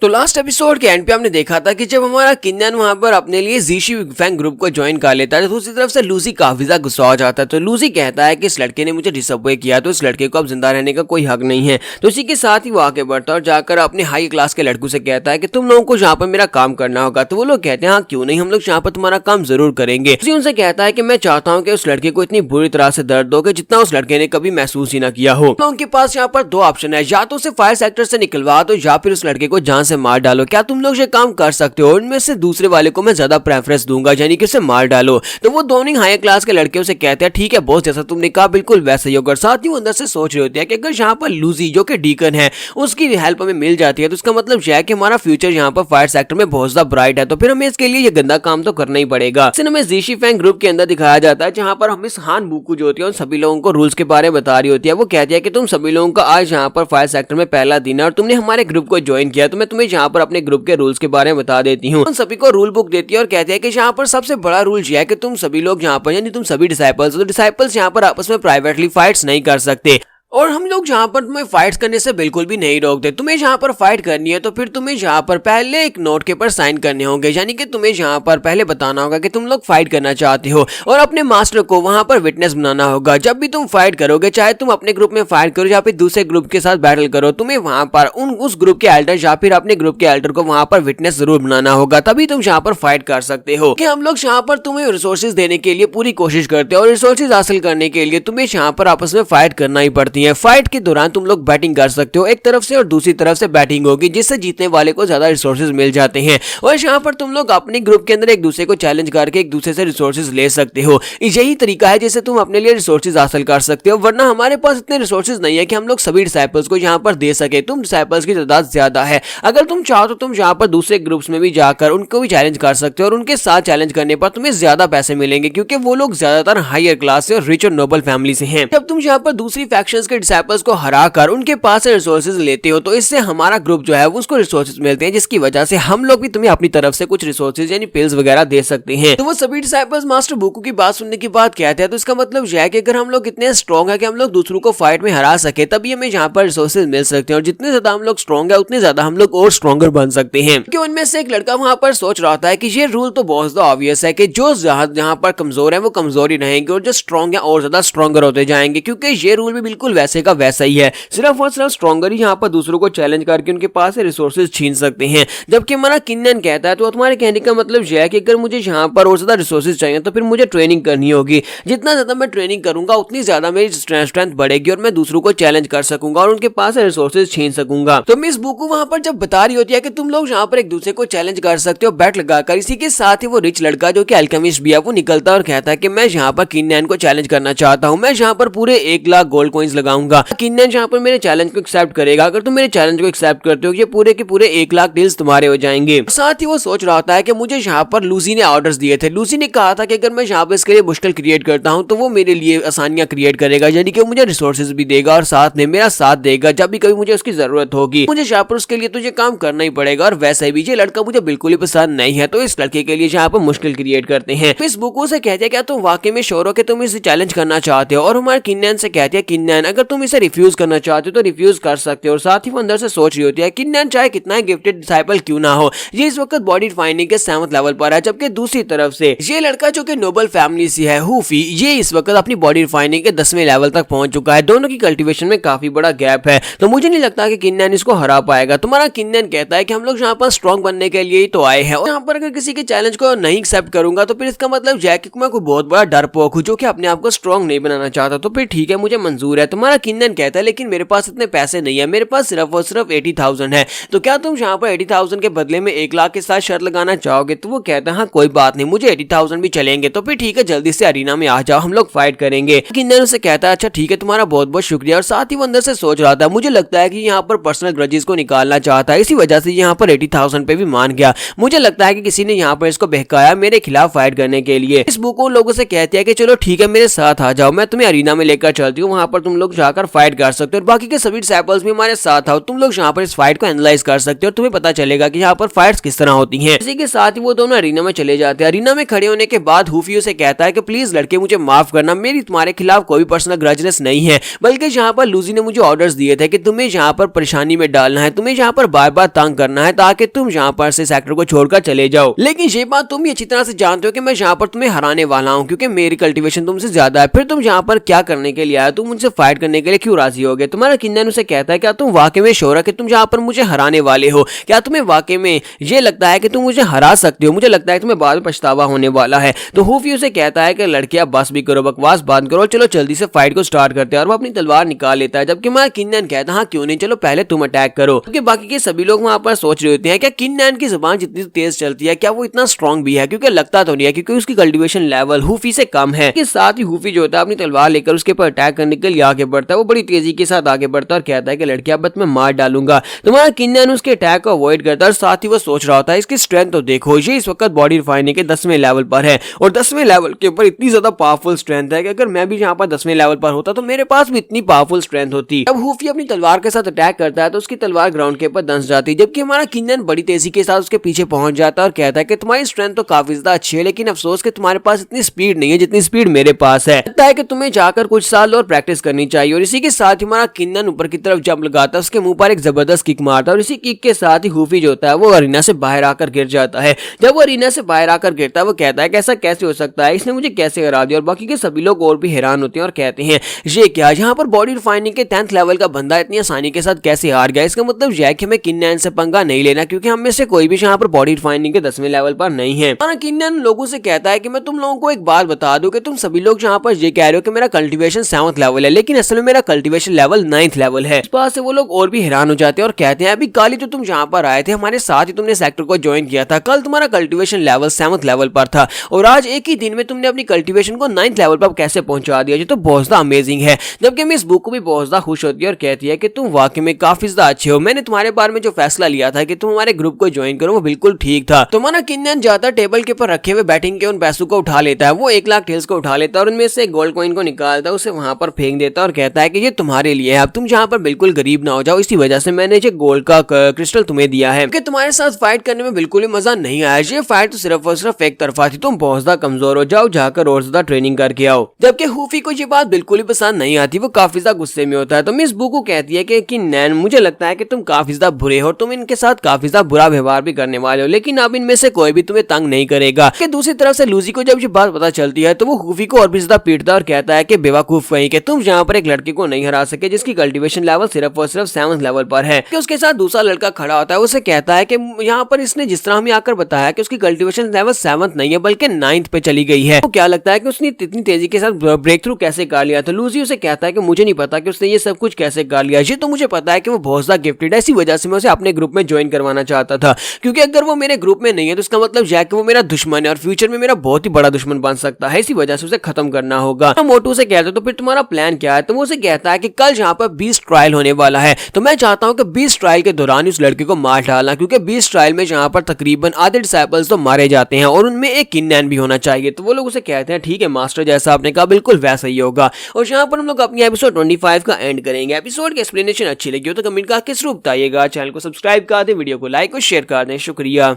तो last episode के and पे हमने देखा था कि जब हमारा किन्नन वहां पर अपने लिए जीशी फैंग ग्रुप को ज्वाइन कर लेता है तो दूसरी तरफ से लूसी काफी ज्यादा गुस्सा हो जाता है। तो लूसी कहता है कि इस लड़के ने मुझे डिसअपॉइंट किया तो इस लड़के को अब जिंदा रहने का कोई हक नहीं है। तो इसी के साथ ही वो आगे बढ़ता है और जाकर अपने हाई क्लास के लड़कों से कहता है कि तुम लोगों को यहाँ पर मेरा काम करना होगा। तो वो लोग कहते हैं हाँ क्यों नहीं, हम लोग यहाँ पर तुम्हारा काम जरूर करेंगे। उनसे कहता है कि मैं चाहता हूँ कि उस लड़के को इतनी बुरी तरह से दर्द हो कि जितना उस लड़के ने कभी महसूस ही ना किया हो। तो उनके पास यहाँ पर दो ऑप्शन है, या तो उसे फायर सेक्टर से निकलवा दो या फिर उस लड़के को जान से मार डालो। क्या तुम लोग ये काम कर सकते हो? उनमें से दूसरे वाले को मैं ज्यादा प्रेफरेंस दूंगा, यानी कि उसे मार डालो। तो वो दोनों हाई क्लास के लड़के उसे कहते हैं ठीक है बॉस, जैसा तुमने कहा बिल्कुल वैसा ही होगा। साथ ही वो अंदर से सोच रहे होते हैं कि अगर यहाँ पर लूजी जो कि डीकन है उसकी हेल्प हमें मिल जाती है तो इसका मतलब यह है कि हमारा फ्यूचर यहाँ पर फायर सेक्टर में बहुत ज्यादा ब्राइट है। तो फिर हमें इसके लिए ये गंदा काम तो करना ही पड़ेगा। इसे हमें जीशी फैंग ग्रुप के अंदर दिखाया जाता है जहाँ पर हमें हान बुकू जो होती है उन सभी लोगों को रूल्स के बारे में बता रही होती है। वो कहती है कि तुम सभी लोगों का आज यहाँ पर फायर सेक्टर में पहला दिन है और तुमने हमारे ग्रुप को ज्वाइन किया, तो मैं तुम्हें यहाँ पर अपने ग्रुप के रूल्स के बारे में बता देती हूँ। उन सभी को रूल बुक देती है और कहती है कि यहाँ पर सबसे बड़ा रूल यह है कि तुम सभी लोग यहाँ पर यानी तुम सभी डिसाइपल्स यहाँ पर आपस में प्राइवेटली फाइट्स नहीं कर सकते और हम लोग जहाँ पर तुम्हें फाइट्स करने से बिल्कुल भी नहीं रोकते। तुम्हें जहाँ पर फाइट करनी है तो फिर तुम्हें यहाँ पर पहले एक नोट के पर साइन करने होंगे, यानी कि तुम्हें यहाँ पर पहले बताना होगा कि तुम लोग फाइट करना चाहते हो और अपने मास्टर को वहाँ पर विटनेस बनाना होगा। जब भी तुम फाइट करोगे, चाहे तुम अपने ग्रुप में फाइट करो या फिर दूसरे ग्रुप के साथ बैटल करो, तुम्हें वहाँ पर उस ग्रुप के एल्डर या फिर अपने ग्रुप के एल्डर को वहाँ पर विटनेस जरूर बनाना होगा, तभी तुम यहाँ पर फाइट कर सकते हो। कि हम लोग यहाँ पर तुम्हें रिसोर्सेज देने के लिए पूरी कोशिश करते हैं और रिसोर्सेज हासिल करने के लिए तुम्हें यहाँ पर आपस में फाइट करना ही पड़ती है। फाइट के दौरान तुम लोग बैटिंग कर सकते हो एक तरफ से और दूसरी तरफ से बैटिंग होगी, जिससे जीतने वाले को ज्यादा रिसोर्सेज मिल जाते हैं और यहाँ पर तुम लोग अपने ग्रुप के अंदर एक दूसरे को चैलेंज करके एक दूसरे से रिसोर्सेज ले सकते हो। यही तरीका है जिससे तुम अपने लिए रिसोर्सेज हासिल कर सकते हो, वरना हमारे पास इतने रिसोर्सेज नहीं है कि हम लोग सभी डिसाइपल्स को यहाँ पर दे सके। तुम डिसाइपल्स की तादाद ज्यादा है, अगर तुम चाहो तो तुम यहाँ पर दूसरे ग्रुप्स में भी जाकर उनको भी चैलेंज कर सकते हो और उनके साथ चैलेंज करने पर तुम्हें ज्यादा पैसे मिलेंगे क्योंकि वो लोग ज्यादातर हायर क्लास से और रिच और नोबल फैमिली से हैं। जब तुम यहाँ पर दूसरी फैक्शंस के डिसाइपल्स को हराकर उनके पास से रिसोर्सेज लेते हो तो इससे हमारा ग्रुप जो है उसको रिसोर्सेज मिलते हैं, जिसकी वजह से हम लोग भी तुम्हें अपनी तरफ से कुछ रिसोर्सेज यानी पिल्स वगैरह दे सकते हैं। तो वो सभी डिसाइपल्स मास्टर बुकू की बात सुनने के बाद कहते हैं तो इसका मतलब यह है कि अगर हम लोग इतने स्ट्रॉन्ग है कि हम लोग दूसरों को फाइट में हरा सके तभी हमें यहाँ पर रिसोर्सेज मिल सकते हैं और जितने ज्यादा हम लोग स्ट्रॉन्ग है उतने ज्यादा हम लोग और स्ट्रॉन्गर बन सकते हैं। क्योंकि उनमें से एक लड़का वहां पर सोच रहा था कि ये रूल तो बहुत ज्यादा ऑब्वियस है कि जो यहाँ पर कमजोर है वो कमजोर ही रहेंगे और जो स्ट्रॉन्ग है और ज्यादा स्ट्रॉन्गर होते जाएंगे, क्योंकि ये रूल भी बिल्कुल वैसे का वैसा ही है, सिर्फ और सिर्फ स्ट्रॉन्गर ही यहाँ पर दूसरों को चैलेंज करके उनके पास से रिसोर्सेज छीन सकते हैं। जबकि हमारा किन्नन कहता है तो तुम्हारे कहने का मतलब यह है कि अगर मुझे यहाँ पर और ज्यादा रिसोर्सेज चाहिए तो फिर मुझे ट्रेनिंग करनी होगी। जितना ज्यादा मैं ट्रेनिंग करूंगा उतनी ज्यादा मेरी स्ट्रेंथ बढ़ेगी और मैं दूसरों को चैलेंज कर सकूंगा और उनके पास से रिसोर्सेज छीन सकूंगा। तो मिस बुकू वहां पर जब बता रही होती है कि तुम लोग यहाँ पर एक दूसरे को चैलेंज कर सकते हो बैट लगाकर, इसी के साथ ही वो रिच लड़का जो कि अल्केमिस्ट भी है वो निकलता और कहता है कि मैं यहाँ पर किन्नन को चैलेंज करना चाहता हूँ, मैं यहाँ पर पूरे 1 लाख गोल्ड कॉइंस लगाऊंगा। किन्नन यहाँ पर मेरे चैलेंज को एक्सेप्ट करेगा, अगर तुम मेरे चैलेंज को एक्सेप्ट करते हो ये पूरे के पूरे 1 लाख डील्स तुम्हारे हो जाएंगे। साथ ही वो सोच रहा था कि मुझे यहाँ पर लूसी ने ऑर्डर्स दिए थे, लूसी ने कहा था कि अगर मैं यहाँ पर इसके लिए मुश्किल क्रिएट करता हूँ तो वो मेरे लिए आसानियां क्रिएट करेगा, यानी कि मुझे रिसोर्सेज भी देगा और साथ में मेरा साथ देगा जब भी कभी मुझे उसकी जरूरत होगी। मुझे यहाँ पर उसके लिए तुझे काम करना ही पड़ेगा और वैसे भी ये लड़का मुझे बिल्कुल ही पसंद नहीं है, तो इस लड़के के लिए यहाँ पर मुश्किल क्रिएट करते हैं। इस बुकू से कहते हैं क्या तुम वाकई में श्योर हो कि तुम इसे चैलेंज करना चाहते हो, और हमारे किन्नन से कहते हैं किन्नन अगर तुम इसे रिफ्यूज करना चाहते हो तो रिफ्यूज कर सकते हो। और साथ ही वो अंदर से सोच रही होती है किन्नन चाहे कितना ही गिफ्टेड डिसाइपल क्यों ना हो ये इस वक्त बॉडी रिफाइनिंग के 7th लेवल पर है, जबकि दूसरी तरफ से ये लड़का जो कि नोबल फैमिली से है हुफी, ये इस वक्त अपनी बॉडी रिफाइनिंग के 10वें लेवल तक पहुंच चुका है। दोनों की कल्टीवेशन में काफी बड़ा गैप है, तो मुझे नहीं लगता कि किन्नन इसको हरा पाएगा। तुम्हारा किन्नन कहता है कि हम लोग यहाँ पर स्ट्रॉन्ग बनने के लिए ही तो आए हैं और यहाँ पर अगर किसी के चैलेंज को नहीं एक्सेप्ट करूंगा तो फिर इसका मतलब यह कि मैं कोई बहुत बड़ा डरपोक हूँ जो कि अपने आप को स्ट्रॉन्ग नहीं बनाना चाहता, तो फिर ठीक है मुझे मंजूर है। तुम्हारा किन्नन कहता है लेकिन मेरे पास इतने पैसे नहीं है, मेरे पास सिर्फ और सिर्फ 80,000 है, तो क्या तुम यहाँ पर 80,000 के बदले में 1 लाख के साथ शर्त लगाना चाहोगे? तो वो कहता है हाँ कोई बात नहीं, मुझे 80,000 भी चलेंगे, तो फिर ठीक है जल्दी से अरीना में आ जाओ, हम लोग फाइट करेंगे। किन्नन उसे कहता है अच्छा ठीक है तुम्हारा बहुत बहुत शुक्रिया, और साथ ही वो अंदर से सोच रहा था मुझे लगता है कि यहाँ पर पर्सनल ग्रजेस को निकालना चाहता है, इसी वजह से यहाँ पर 80,000 पे भी मान गया। मुझे लगता है कि किसी ने यहाँ पर इसको बहकाया मेरे खिलाफ फाइट करने के लिए। इस बुक उन लोगों से कहती है कि चलो ठीक है मेरे साथ आ जाओ, मैं तुम्हें अरीना में लेकर चलती हूँ, वहां पर तुम लोग लोग जाकर फाइट कर सकते हो और बाकी के सभी डिसाइपल्स भी हमारे साथ आओ, तुम लोग यहाँ पर इस फाइट को एनालाइज कर सकते हो, तुम्हें पता चलेगा कि यहाँ पर फाइट्स किस तरह होती हैं। इसी के साथ ही वो दोनों अरीना में चले जाते हैं। अरीना में खड़े होने के बाद हुफी उसे कहता है कि प्लीज लड़के मुझे माफ करना, मेरी तुम्हारे खिलाफ कोई पर्सनल ग्रजनेस नहीं है, बल्कि यहाँ पर लूजी ने मुझे ऑर्डर्स दिए थे कि तुम्हें यहाँ पर परेशानी में डालना है, तुम्हें यहाँ पर बार बार तंग करना है ताकि तुम यहाँ पर से सेक्टर को छोड़कर चले जाओ। लेकिन ये बात तुम भी अच्छी तरह से जानते हो कि मैं यहाँ पर तुम्हें हराने वाला हूँ क्योंकि मेरी कल्टीवेशन तुमसे ज्यादा है। फिर तुम यहाँ पर क्या करने के लिए आए, तुम मुझसे फाइट करने के लिए क्यों राजी हो गए? तुम्हारा किन्नन उसे कहता है क्या तुम वाकई में श्योर है कि तुम यहाँ पर मुझे हराने वाले हो? क्या तुम्हें वाकई में ये लगता है कि तुम मुझे हरा सकते हो? मुझे लगता है तुम्हें बाद में पछतावा होने वाला है। तो हुफी उसे कहता है कि लड़कियां बस भी करो, बकवास बंद करो, चलो जल्दी से फाइट को स्टार्ट करते हैं। और वो अपनी तलवार निकाल लेता है, जबकि हमारा किन्नन कहता है हाँ क्यों नहीं, चलो पहले तुम अटैक करो। क्योंकि बाकी के सभी लोग वहां पर सोच रहे होते हैं क्या किन्नन की जुबान जितनी तेज चलती है क्या वो इतना स्ट्रॉन्ग भी है, क्योंकि लगता तो नहीं है, क्योंकि उसकी कल्टीवेशन लेवल हुफी से कम है। इसके साथ ही हुफी जो होता है अपनी तलवार लेकर उसके ऊपर अटैक करने के लिए आगे बढ़ता है। वो बड़ी तेजी के साथ आगे बढ़ता है और कहता है कि लड़कियां अब मैं मार डालूंगा। तुम्हारा किन्नन उसके अटैक को अवॉइड करता है और साथ ही वो सोच रहा होता है इसकी स्ट्रेंथ तो देखो, ये इस वक्त बॉडी रिफाइनिंग के 10वें लेवल पर है और 10वें लेवल के ऊपर इतनी ज्यादा पावरफुल स्ट्रेंथ है कि अगर मैं भी यहाँ पर 10वें लेवल पर होता तो मेरे पास भी इतनी पावरफुल स्ट्रेंथ होती। अब हुफी अपनी तलवार के साथ अटैक करता है तो उसकी तलवार ग्राउंड के ऊपर दंस जाती है, जबकि हमारा किन्नन बड़ी तेजी के साथ उसके पीछे पहुंच जाता है और कहता है कि तुम्हारी स्ट्रेंथ तो काफी ज्यादा अच्छी है, लेकिन अफसोस कि तुम्हारे पास इतनी स्पीड नहीं है जितनी स्पीड मेरे पास है। लगता है कि तुम्हें जाकर कुछ साल और प्रैक्टिस करनी चाहिए। और इसी के साथ ही हमारा किन्नन ऊपर की तरफ जंप लगाता है, उसके मुंह पर एक जबरदस्त किक मारता है और इसी किक के साथ ही हुफी जो होता है वो अरीना से बाहर आकर गिर जाता है। जब वो अरीना से बाहर आकर गिरता है वो कहता है कि ऐसा कैसे हो सकता है, इसने मुझे कैसे हरा दिया। और बाकी के सभी लोग और भी हैरान होते हैं और कहते हैं ये क्या, यहाँ पर बॉडी रिफाइनिंग के 10th लेवल का बंदा इतनी आसानी के साथ कैसे हार गया? इसका मतलब यह है कि हमें किन्नन से पंगा नहीं लेना, क्योंकि हम में से कोई भी यहाँ पर बॉडी रिफाइनिंग के 10वें लेवल पर नहीं है। किन्नन लोगों से कहता है कि मैं तुम लोगों को एक बात बता दूं कि तुम सभी लोग यहाँ पर ये कह रहे हो कि मेरा कल्टीवेशन 7th लेवल है, लेकिन असल में मेरा कल्टीवेशन लेवल 9th लेवल है। इस बात से वो लोग और भी हैरान हो जाते हैं और कहते हैं अभी कल ही तो तुम यहाँ पर आए थे, हमारे साथ ही तुमने सेक्टर को ज्वाइन किया था, कल तुम्हारा कल्टीवेशन लेवल 7th लेवल पर था और आज एक ही दिन में तुमने अपनी कल्टीवेशन को 9th लेवल पर कैसे पहुंचा दिया? ये तो बहुत ज्यादा अमेजिंग है। जबकि मिस बुक भी बहुत ज्यादा खुश होती है और कहती है कि तुम वाकई में काफी ज्यादा अच्छे हो, मैंने तुम्हारे बारे में जो फैसला लिया था कि तुम हमारे ग्रुप को ज्वाइन करो वो बिल्कुल ठीक था। तुम्हारा किन्नन जाता टेबल के ऊपर रखे हुए बैटिंग के उन पैसों को उठा लेता है, वो 1 लाख टेल्स को उठा लेता है और उनमें से गोल्ड कॉइन को निकालता है, उसे वहां पर फेंक देता है और कहता है कि ये तुम्हारे लिए है, अब तुम जहाँ पर बिल्कुल गरीब ना हो जाओ, इसी वजह से मैंने ये गोल्ड का क्रिस्टल तुम्हें दिया है कि तुम्हारे साथ फाइट करने में बिल्कुल भी मजा नहीं आया, ये फाइट तो सिर्फ और सिर्फ एक तरफा थी, तुम बहुत ज्यादा कमजोर हो, जाओ जाकर और ज्यादा ट्रेनिंग करके आओ। जबकि हुफी को ये बात बिल्कुल ही पसंद नहीं आती, वो काफी ज्यादा गुस्से में होता है। तो मिस बुको कहती है कि नैन मुझे लगता है कि तुम काफी ज्यादा बुरे हो, तुम इनके साथ काफी ज्यादा बुरा व्यवहार भी करने वाले हो, लेकिन अब इनमें से कोई भी तुम्हें तंग नहीं करेगा। कि दूसरी तरफ से लूजी को जब ये बात पता चलती है तो वो हुफी को और भी ज्यादा पीटता है और कहता है कि बेवकूफ कहीं कि तुम यहाँ पर एक लड़की को नहीं हरा सके जिसकी कल्टीवेशन लेवल सिर्फ और सिर्फ 7th लेवल पर है। कि उसके साथ दूसरा लड़का खड़ा होता है, उसे कहता है कि यहाँ पर इसने जिस तरह हमें आकर बताया कि उसकी कल्टीवेशन लेवल 7th नहीं है बल्कि 9th पे चली गई है, तो क्या लगता है कि उसने इतनी तेजी के साथ ब्रेक थ्रू कैसे कर लिया? तो लूजी उसे कहता है कि मुझे नहीं पता कि उसने ये सब कुछ कैसे कर लिया, ये तो मुझे पता है कि वो बहुत ज्यादा गिफ्टेड है, इसी वजह से मैं उसे अपने ग्रुप में ज्वाइन करवाना चाहता था, क्योंकि अगर वो मेरे ग्रुप में नहीं है तो इसका मतलब यह है कि वो मेरा दुश्मन है और फ्यूचर में मेरा बहुत ही बड़ा दुश्मन बन सकता है, इसी वजह से उसे खत्म करना होगा। तो मोटू से कहते तो फिर तुम्हारा प्लान क्या है? तो वो उसे कहता है कि कल यहाँ पर 20 ट्रायल होने वाला है, तो मैं चाहता हूँ कि 20 ट्रायल के दौरान उस लड़के को मार डालना, क्योंकि 20 ट्रायल में यहाँ पर तकरीबन आधे डिसाइपल्स तो मारे जाते हैं और उनमें एक किन्नन भी होना चाहिए। तो वो लोग उसे कहते हैं ठीक है मास्टर, जैसा आपने कहा बिल्कुल वैसा ही होगा। और यहाँ पर हम लोग अपनी एपिसोड 25 का एंड करेंगे। एपिसोड की एक्सप्लेनेशन अच्छी लगी हो तो कमेंट करके जरूर बताइएगा, चैनल को सब्सक्राइब कर दें, वीडियो को लाइक और शेयर कर दें। शुक्रिया।